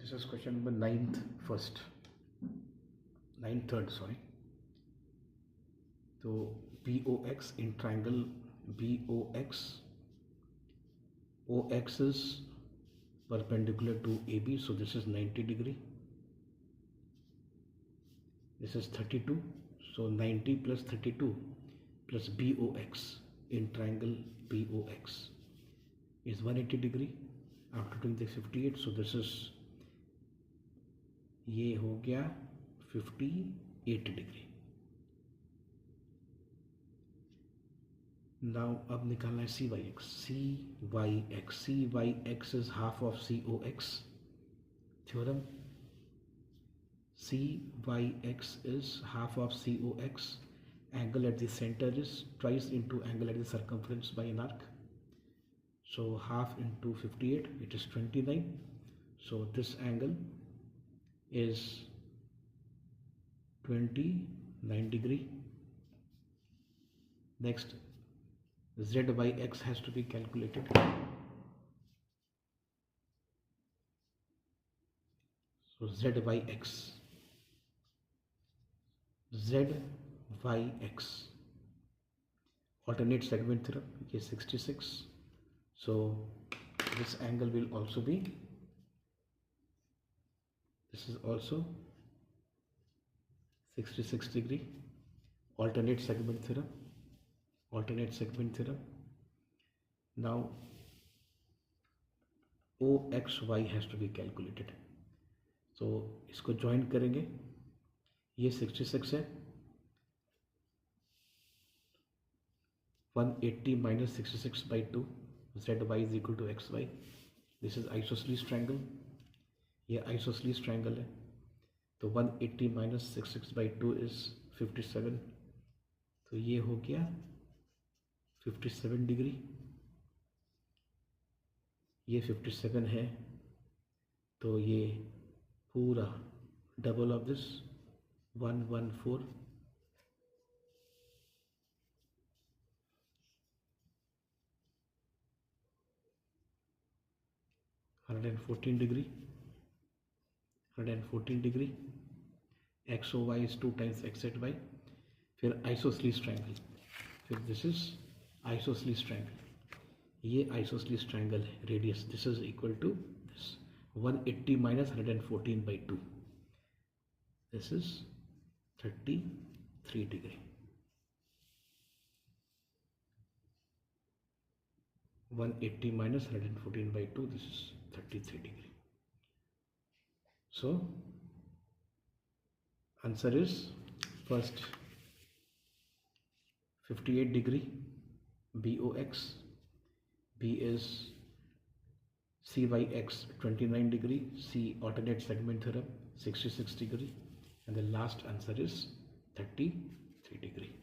This is question number 9th first. 9th third, sorry. So BOX in triangle BOX, OX is perpendicular to AB, so this is 90 degree. This is 32, so 90 plus 32 plus BOX in triangle BOX is 180 degree. After doing the 58, so this is ये हो गया 58 degree. Now अब निकालना है CYX. CYX is half of COX. Theorem. CYX is half of COX. Angle at the center is twice into angle at the circumference by an arc. So half into 58, it is 29. So this angle is 29 degree. Next, ZYX has to be calculated. So ZYX alternate segment theorem, ये 66. So this angle will also be, this is also 66 degree. Alternate segment theorem. Now OXY has to be calculated. So इसको join करेंगे. ये 66 है. 180 minus 66 by 2. ZY is equal to XY. This is isosceles triangle. ये isosceles triangle है. तो 180 minus 66 by 2 is 57. तो ये हो गया 57 डिग्री. ये 57 है, तो ये पूरा double of this 114. degree. 114 degree. X O Y is 2 times X at Y. फिर isosceles triangle. फिर this is isosceles triangle. ये isosceles triangle है. Radius. This is equal to this 180 minus 114 by 2. This is 33 degree. 180 minus 114 by 2. This is 33 degree. So answer is first 58 degree BOX. B is CYX 29 degree. C alternate segment theorem 66 degree. And the last answer is 33 degree.